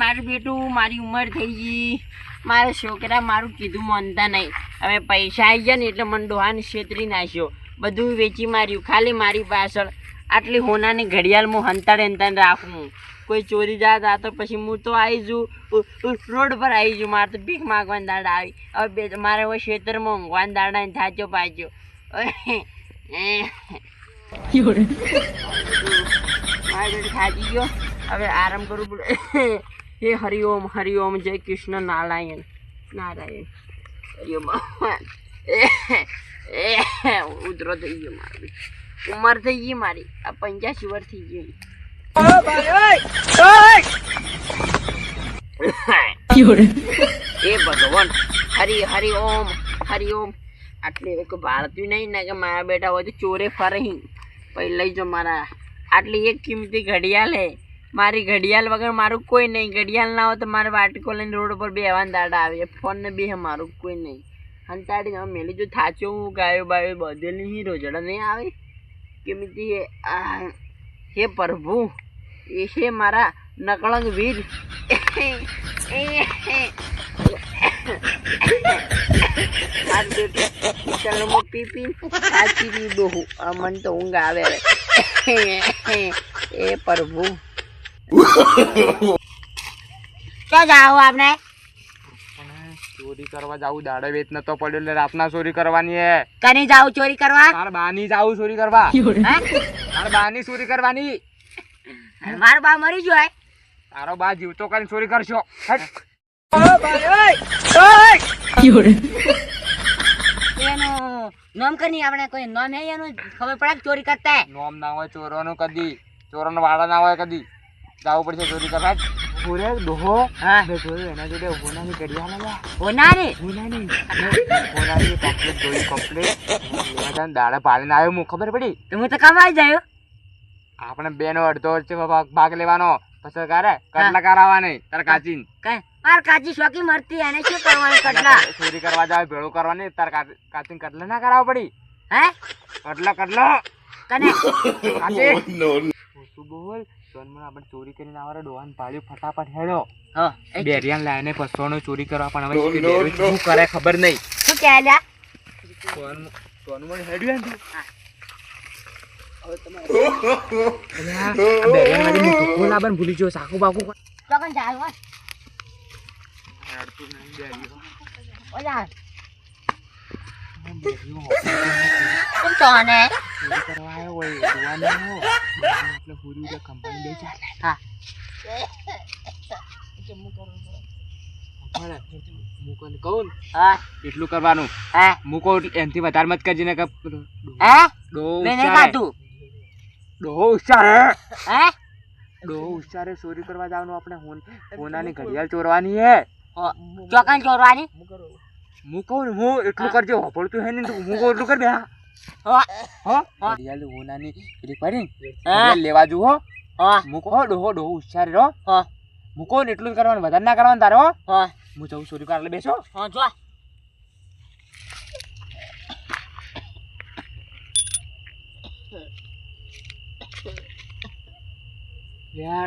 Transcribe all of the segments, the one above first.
મારું બેટું મારી ઉંમર થઈ ગઈ, મારા છોકરા મારું કીધું માનતા નહીં. હવે પૈસા આવી ગયા ને એટલે મને ડોહાને છેતરી નાખ્યો, બધું વેચી માર્યું. ખાલી મારી પાછળ આટલી હોનાની ઘડિયાળ હું હંતાડે હંતાડે રાખું. કોઈ ચોરી જાત આ તો પછી હું તો આવી જઉં રોડ પર આવી જઉં. મારે તો ભીખ માગવાની દાડા આવી. હવે મારે હવે ખેતરમાં ઊંઘવાની દાડા થાચો પાચ્યો. મારે થાચી ગયો, હવે આરામ કરવું પડે. હે હરિઓમ હરિઓમ, જય કૃષ્ણ નારાયણ નારાયણ હરિઓમ. ઉતરો થઈ ગયો, મારી ઉંમર થઈ ગઈ મારી, આ 85 વર્ષ થઈ ગઈ. એ ભગવાન, હરિ હરિ ઓમ હરિ ઓમ. આટલી એક ભારતીય નહીં ને કે મારા બેટા હોય તો ચોરે ફરી પછી લઈ જાઓ મારા. આટલી એક કિંમતી ઘડિયાળ હે, મારી ઘડિયાળ વગર મારું કોઈ નહીં. ઘડિયાળ ના હોય તો મારે વાટકો લઈને રોડ પર બેવાના દાડા આવે. ફોન ને બે મારું કોઈ નહીં. હંતાડી હવે મેલી જો થાચો હું ગાયો બાયો બધેલી રોજડા નહીં આવે કિંમતી. હે પ્રભુ, એ છે મારા નકળંગ વીર. પી પી સાચી દી બહુ મને તો ઊંઘ આવે. એ પ્રભુ, ક્યાં જાઓ આપણે? ચોરી કરવા જાવું, દાડે વેચ નતો પડ્યો એટલે રાતના ચોરી કરવાની હે. કની જાવું ચોરી કરવા? તાર બાની જાવું ચોરી કરવા. તાર બાની ચોરી કરવાની. મારો બા મરી ગયો. તારો બા જીવતો કરીને ચોરી કરશો. એનું નામ કરની આપણે કોઈ નામ હે એનું ખબર પડે ચોરી કરતા હે? નોમ ના હોય ચોરોનું, કદી ચોરોનો વાડા ના હોય, કદી જાવું પડશે ચોરી કરવા. પૂરે ડોહો મેં જોયું એના જોડે હોનાની ઘડિયાળ લે. હોનાની? હોનાની કમ્પ્લીટ જોઈ, કમ્પ્લીટ દાડા પાડીને આવ્યો હું. ખબર પડી? તો હું તો કમાઈ જાય. આપણે બેનો અડધો ભાગ લેવાનો, પછી કારે કટલા કરાવવા નહીં. તાર કાચી માર કાચી શોકી મરતી, એને શું કરવાનું? કટલા ચોરી કરવા જાવ, ભેળું કરવાની. તાર કાચી કટલા ના કરાવવા પડી. હે કટલા કને શું બોલ? આપણે ચોરી કરીને આવડે ડોહાન પાડ્યું. ફટાફટ હેડો. હા, બેરિયાન લાઈને પસવાનો ચોરી કરવા. પણ હવે શું કરે ખબર નહીં. શું કહે લ્યા? સોનું મને હેડ્યું ને તું ભૂલી ગયો. સાકુ બાકુ લગન જાય હોય ઓલા કેમ તો આને ચોરી કરવા આવ્યો હોય જોવાનું એટલે પૂરી રીતે કંપની દે ચાલે. હા, કહું હા એટલું કરવાનું. હા મૂકો એનથી વધારે મત કરજે ને. હા મેને કાતું ડોહો ઉચ્ચાર હે ડોહો ઉચ્ચારે ચોરી કરવા જવાનું. આપણે હોનાની ઘડિયાળ ચોરવાની હે. ચોકન ચોરવાની. હું કહું ને હું એટલું કરજો. પડતું હે ને હું કહું એટલું કર બે. ઘડિયાળ હોનાની પેલી પડી લેવા જુ. હો મૂકો ડોહો ડોહો ઉચ્ચારે રહો. મૂકો ને એટલું જ કરવાનું, વધારે ના કરવાનું તારે. હો હું જઉં ચોરી કરવા એટલે બેસો. હા જો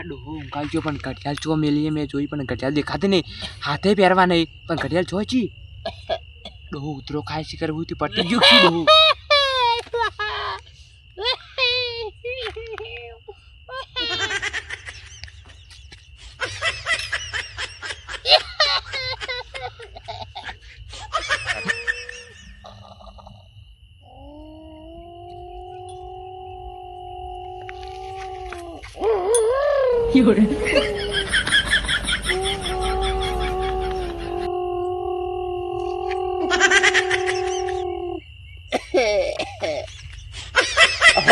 ડોહો ઊંઘાલ જો પણ ઘડિયાળ ચો મેલીએ મેં જોઈ પણ ઘડિયાળ દેખાતી નહીં. હાથે પહેરવા નહીં પણ ઘડિયાળ જોઈ. ડોહો ઉતરો ખાય શી કરવું તું પટી ગયું શું ડોહો?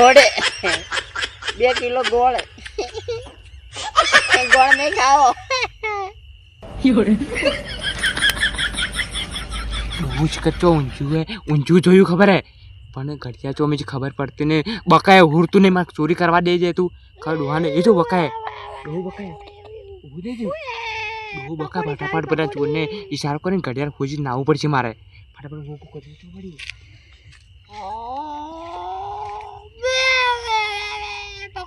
હોડે 2 કિલો ગોળ ગોળ નહીં ખાઓ. બહુ જ કચ્ચો ઊંચું જોયું ખબર હે પણ ઘડિયાળ ચો મેં ખબર પડતી ને. બકાય હુરતું નહીં, મારે ચોરી કરવા દે છે તું. ડોહાને એ જો બકાય ડોહો બકાય ઊભું દેજો. ડોહો બકા ફટાફટ બધા ચોરને ઈશારો કરીને ઘડિયાળ ખોજીને આવવું પડશે મારે. ફટાફટ હું કરી પડી.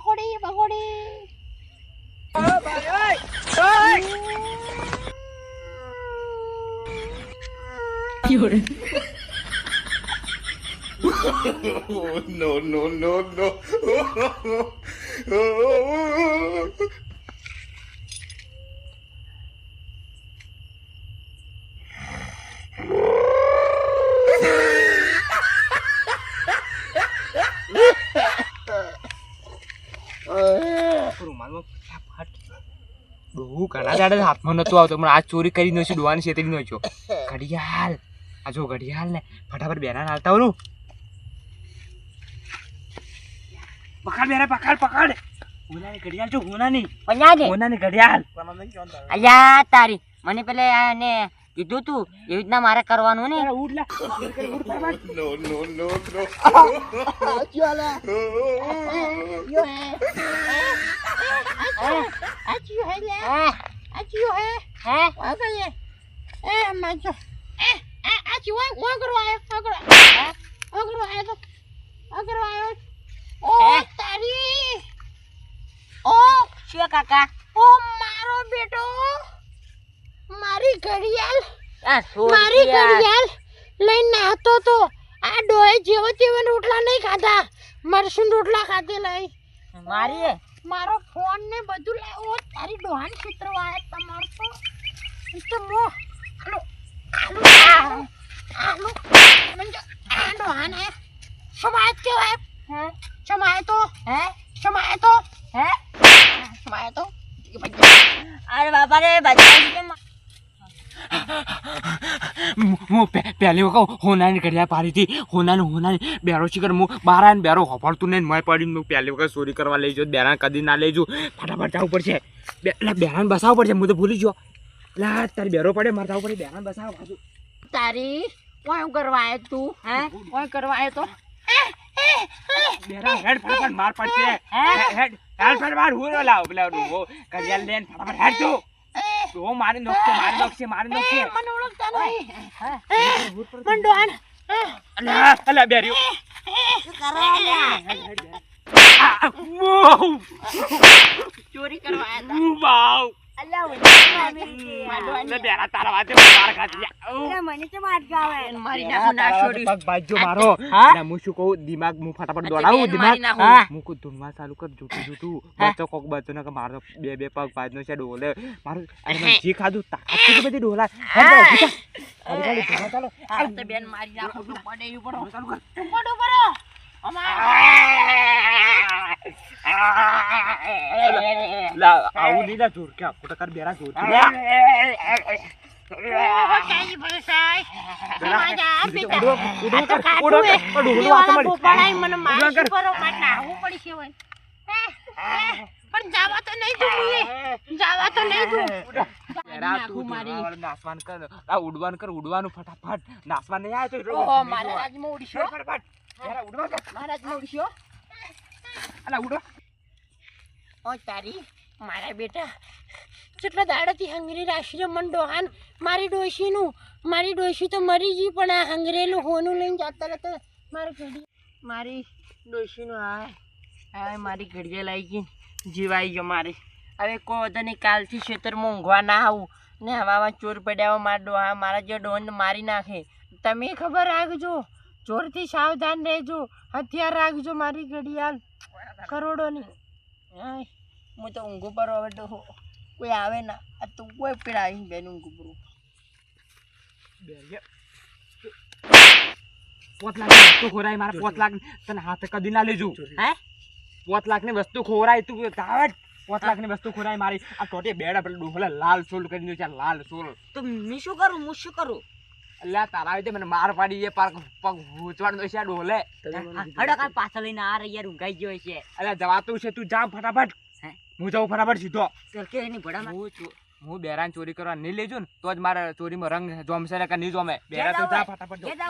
પકોડી રૂમાલમાં ફટાફટ ડોહું ઘણા દાડે હાથમાં નતો આવતો પણ આજ ચોરી કરી નો છે ડોહાની છેતરી નો છો ઘડિયાળ આ જો ઘડિયાળ ને ફટાફટ બેરાને હાલતા ઓલું પકડ બેરા પકડ હોનાની ઘડિયાળ જો હોનાની ઘડિયાળ અલ્યા તારી મને પેલે આને કીધું તું એવી રીતના મારે કરવાનું ને શું કાકા ઓ મારો બેટો મારી ઘડિયાળ લઈને નાતો તો આ ડોય જેવો તેવો રોટલા નહીં ખાધા મરસું રોટલા ખાધે લઈ મારી મારો ફોન ને બધું લાવો તારી ડોહાન ચિત્ર વાળે તમાર તો મો આલો મંજો આ ડોહાન હે સમાયત કેવાય હે સમાયતો અરે બાપા રે બચાવ હું પહેલી વખત હોનાની ઘડિયાળ પાડી હતી હોનાની બેરો શિકર હું બારા ને બેરો હોફળતું નહીં મેં પડીને હું પહેલી વખત ચોરી કરવા લઈ જાઉં બેરાને કદી ના લઈ જાઉં ફટાફટ જવું પડશે બેરાને બસાવવું પડશે હું તો ભૂલી ગયો એટલે તારી બેરો પડે મારે જવું પડે બેરાને બસાવ બાજુ તારી કોણ કરવા આવ્યો તું હે કોણ કરવા આવ્યો તો બેરા હેડ ફટાફટ માર પડશે હેડ ફટાફટ હું લાવ પેલા ઘડિયાળ લઈને ફટાફટ હેડ તું તો મારી નોકશે મને ઓળખતા નહીં મન ડોહાન અલા બેરી ચોરી કરવા આવ્યા મારી નાખો ના છોડી હું શું કહું દિમાગ હું ફટાફટ દોડાવું દિમાગ હું કોઈ ધૂનમાં ચાલુ કર જૂઠું બચ્ચો કોક બચ્ચો ને મારો બે પગ બાજનો છે ડોલે મારું જે ખાધું તાકાત બધી ડોલા ચાલો બેન મારી નાખો પડે પડો ચાલુ કર આવું નહીં ના જોર કે આપકો ટકર બેરા જોર ઉડવાનું ફટાફટ નાસવા નહીં આવે તો ઓ તારી મારા બેટા કેટલા દાડાથી હંગરી રાશિ મન ડોહાન મારી ડોશી તો મરી ગઈ પણ આ હંગરેલું હોનું લઈને જતા રહેતા મારી ડોશીનું હા મારી ઘડિયાળ આવી ગઈ જીવાઈ ગયો મારે હવે કોઈ વધુ નહીં કાલથી ખેતરમાં ઊંઘવા ના આવું ને હવામાં ચોર પડ્યા મારા ડોહા મારા જે ડોહન મારી નાખે તમે ખબર રાખજો ચોરથી સાવધાન રહેજો હથિયાર રાખજો મારી ઘડિયાળ કરોડોની હું તો ઊંઘું પર હવે ડોહો કોઈ આવે ના આ તો કોઈ પીડાવી બેન ઊંઘું પર 5 લાખ ની વસ્તુ ખોરાય મારા 5 લાખ તને હાથ કદી ના લેજો હે 5 લાખ ની વસ્તુ ખોરાય તું તાવટ 5 લાખ ની વસ્તુ ખોરાય મારી આ ટોટે બેડા પેલા ડોહલા લાલ સોલ કરી દે છે લાલ સોલ તો હું શું કરું અલ્યા તારા આવે મને માર પાડી એ પાર પગ ભૂચવાડ દો છે ડોલે હડો કાલ પાછળ લઈને આ રે યાર ઊંઘાઈ ગયો છે અલ્યા જવાતું છે તું જા ફટાફટ હું જાઉં ફટાફટ સીધો ચાલ કે એની ભડા હું બેરાન ચોરી કરવા નહીં લેજો ને તો જ મારા ચોરીમાં રંગ જોમશે ને કે નહીં જોમે બેરા તું જા ફટાફટ